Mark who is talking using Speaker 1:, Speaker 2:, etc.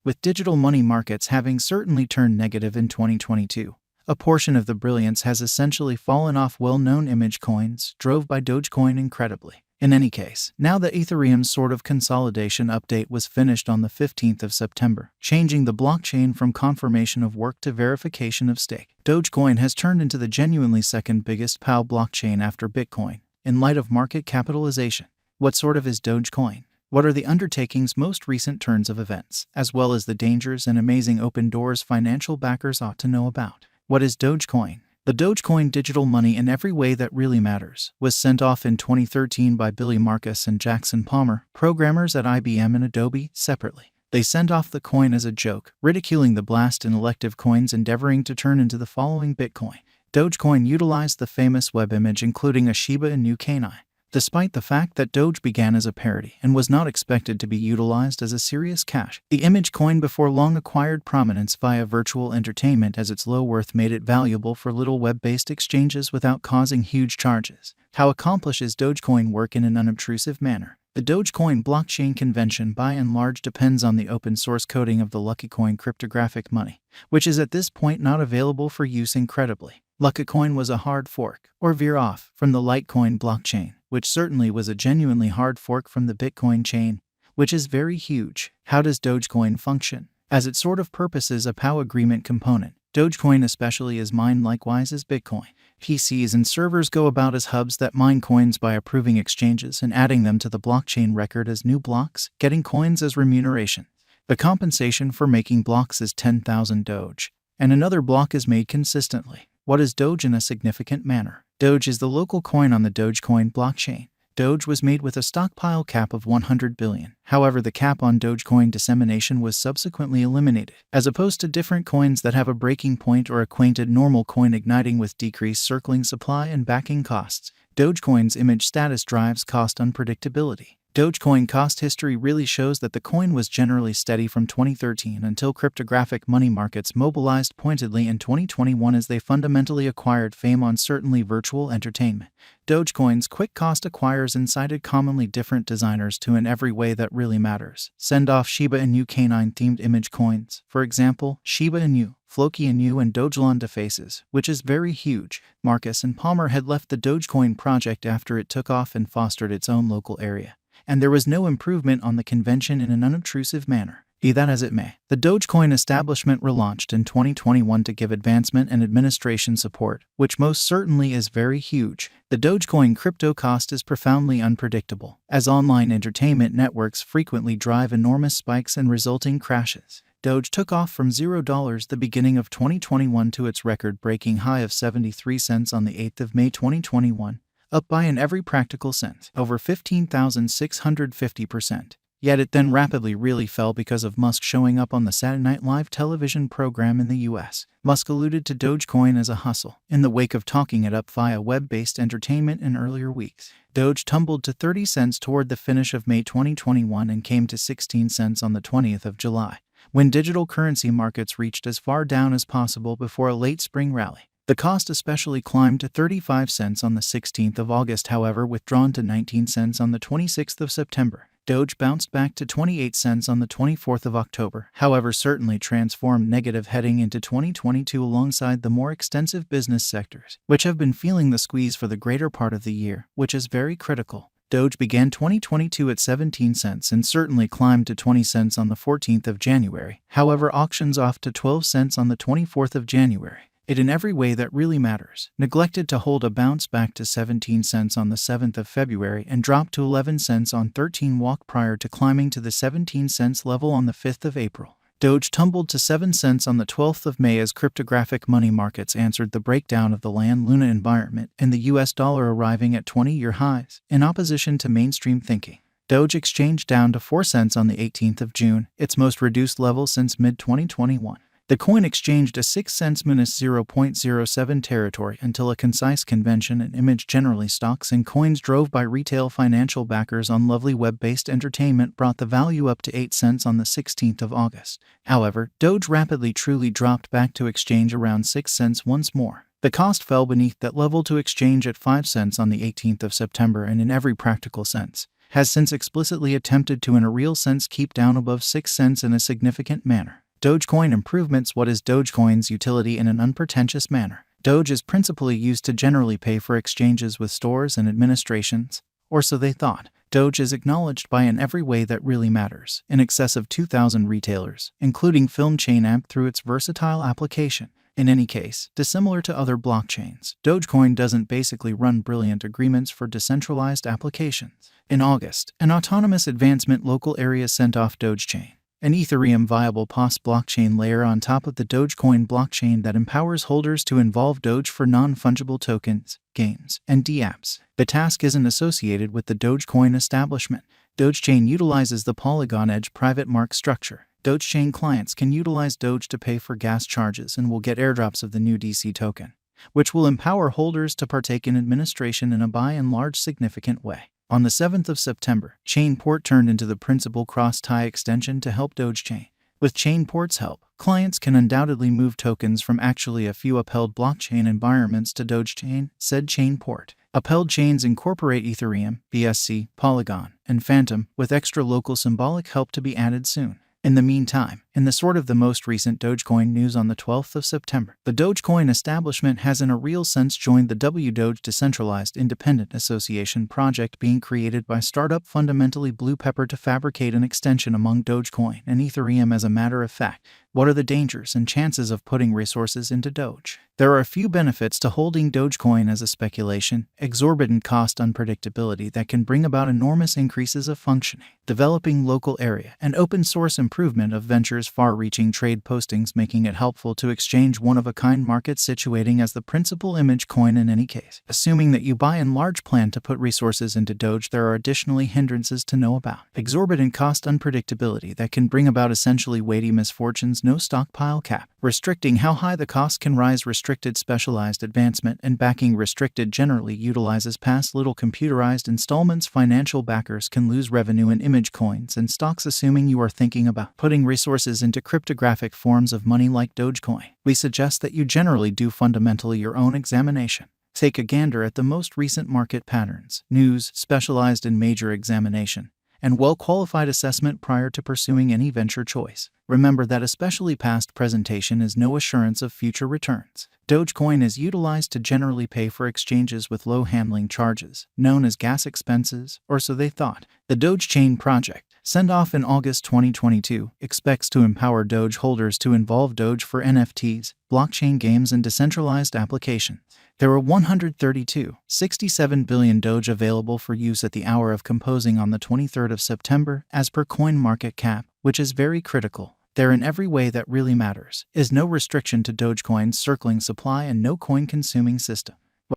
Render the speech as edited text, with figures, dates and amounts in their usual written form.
Speaker 1: with digital money markets having certainly turned negative in 2022. A portion of the brilliance has essentially fallen off well-known image coins, drove by Dogecoin incredibly. In any case, now that Ethereum's sort of consolidation update was finished on the 15th of September, changing the blockchain from confirmation of work to verification of stake, Dogecoin has turned into the genuinely second biggest POW blockchain after Bitcoin, in light of market capitalization. What sort of is Dogecoin? What are the undertaking's most recent turns of events, as well as the dangers and amazing open doors financial backers ought to know about? What is Dogecoin? The Dogecoin digital money in every way that really matters was sent off in 2013 by Billy Marcus and Jackson Palmer, programmers at IBM and Adobe, separately. They sent off the coin as a joke, ridiculing the blast in elective coins endeavoring to turn into the following Bitcoin. Dogecoin utilized the famous web image including a Shiba Inu canine. Despite the fact that Doge began as a parody and was not expected to be utilized as a serious cash, the image coin before long acquired prominence via virtual entertainment as its low worth made it valuable for little web-based exchanges without causing huge charges. How accomplishes Dogecoin work in an unobtrusive manner? The Dogecoin blockchain convention by and large depends on the open source coding of the LuckyCoin cryptographic money, which is at this point not available for use incredibly. LuckyCoin was a hard fork, or veer-off, from the Litecoin blockchain, which certainly was a genuinely hard fork from the Bitcoin chain, which is very huge. How does Dogecoin function? As its sort of purpose is a POW agreement component, Dogecoin especially is mined likewise as Bitcoin. PCs and servers go about as hubs that mine coins by approving exchanges and adding them to the blockchain record as new blocks, getting coins as remuneration. The compensation for making blocks is 10,000 Doge, and another block is made consistently. What is Doge in a significant manner? Doge is the local coin on the Dogecoin blockchain. Doge was made with a stockpile cap of 100 billion. However, the cap on Dogecoin dissemination was subsequently eliminated, as opposed to different coins that have a breaking point or acquainted normal coin igniting with decreased circling supply and backing costs. Dogecoin's image status drives cost unpredictability. Dogecoin cost history really shows that the coin was generally steady from 2013 until cryptographic money markets mobilized pointedly in 2021 as they fundamentally acquired fame on certainly virtual entertainment. Dogecoin's quick cost acquires incited commonly different designers to in every way that really matters. Send off Shiba Inu canine-themed image coins, for example, Shiba Inu, Floki Inu and Dogelon defaces, which is very huge. Marcus and Palmer had left the Dogecoin project after it took off and fostered its own local area, and there was no improvement on the convention in an unobtrusive manner. Be that as it may, the Dogecoin establishment relaunched in 2021 to give advancement and administration support, which most certainly is very huge. The Dogecoin crypto cost is profoundly unpredictable, as online entertainment networks frequently drive enormous spikes and resulting crashes. Doge took off from $0 the beginning of 2021 to its record-breaking high of 73 cents on the 8th of May 2021. Up by in every practical sense, over 15,650%. Yet it then rapidly really fell because of Musk showing up on the Saturday Night Live television program in the US. Musk alluded to Dogecoin as a hustle, in the wake of talking it up via web-based entertainment in earlier weeks. Doge tumbled to 30 cents toward the finish of May 2021 and came to 16 cents on the 20th of July, when digital currency markets reached as far down as possible before a late spring rally. The cost especially climbed to 35 cents on the 16th of August, however withdrawn to 19 cents on the 26th of September. Doge bounced back to 28 cents on the 24th of October, however certainly transformed negative heading into 2022 alongside the more extensive business sectors, which have been feeling the squeeze for the greater part of the year, which is very critical. Doge began 2022 at 17 cents and certainly climbed to 20 cents on the 14th of January, however auctions off to 12 cents on the 24th of January. It in every way that really matters, neglected to hold a bounce back to 17 cents on the 7th of February and dropped to 11 cents on 13 walk prior to climbing to the 17 cents level on the 5th of April. Doge tumbled to 7 cents on the 12th of May as cryptographic money markets answered the breakdown of the Luna environment and the US dollar arriving at 20-year highs, in opposition to mainstream thinking. Doge exchanged down to 4 cents on the 18th of June, its most reduced level since mid-2021. The coin exchanged a 6 cents minus 0.07 territory until a concise convention and image generally stocks and coins drove by retail financial backers on lovely web-based entertainment brought the value up to 8 cents on the 16th of August. However, Doge rapidly truly dropped back to exchange around 6 cents once more. The cost fell beneath that level to exchange at 5 cents on the 18th of September and in every practical sense, has since explicitly attempted to in a real sense keep down above 6 cents in a significant manner. Dogecoin improvements. What is Dogecoin's utility in an unpretentious manner? Doge is principally used to generally pay for exchanges with stores and administrations, or so they thought. Doge is acknowledged by in every way that really matters, in excess of 2,000 retailers, including film chain Amp through its versatile application. In any case, dissimilar to other blockchains, Dogecoin doesn't basically run brilliant agreements for decentralized applications. In August, an autonomous advancement local area sent off Dogechain, an Ethereum viable POS blockchain layer on top of the Dogecoin blockchain that empowers holders to involve Doge for non-fungible tokens, games, and dApps. The task isn't associated with the Dogecoin establishment. Dogechain utilizes the Polygon Edge private mark structure. Dogechain clients can utilize Doge to pay for gas charges and will get airdrops of the new DC token, which will empower holders to partake in administration in a by and large significant way. On the 7th of September, Chainport turned into the principal cross-tie extension to help Dogechain. With Chainport's help, clients can undoubtedly move tokens from actually a few upheld blockchain environments to Dogechain, said Chainport. Upheld chains incorporate Ethereum, BSC, Polygon, and Phantom, with extra local symbolic help to be added soon. In the meantime, in the sort of the most recent Dogecoin news on the 12th of September, the Dogecoin establishment has in a real sense joined the Doge Decentralized Independent Association project being created by startup fundamentally Blue Pepper to fabricate an extension among Dogecoin and Ethereum. As a matter of fact, what are the dangers and chances of putting resources into Doge? There are a few benefits to holding Dogecoin as a speculation: exorbitant cost unpredictability that can bring about enormous increases of functioning, developing local area and open source improvement of ventures, far-reaching trade postings making it helpful to exchange one-of-a-kind market situating as the principal image coin in any case. Assuming that you by and large plan to put resources into Doge, there are additionally hindrances to know about. Exorbitant cost unpredictability that can bring about essentially weighty misfortunes. No stockpile cap, restricting how high the cost can rise. Restricted specialized advancement and backing. Restricted generally utilizes past little computerized installments. Financial backers can lose revenue in image coins and stocks. Assuming you are thinking about putting resources into cryptographic forms of money like Dogecoin, we suggest that you generally do fundamentally your own examination. Take a gander at the most recent market patterns, news, specialized in major examination, and well-qualified assessment prior to pursuing any venture choice. Remember that especially past presentation is no assurance of future returns. Dogecoin is utilized to generally pay for exchanges with low handling charges, known as gas expenses, or so they thought. The Dogechain project, sent off in August 2022, expects to empower Doge holders to involve Doge for NFTs, blockchain games, and decentralized applications. There were 132.67 billion Doge available for use at the hour of composing on the 23rd of September, as per CoinMarketCap, which is very critical. There in every way that really matters is no restriction to Dogecoin's circling supply and no coin-consuming system.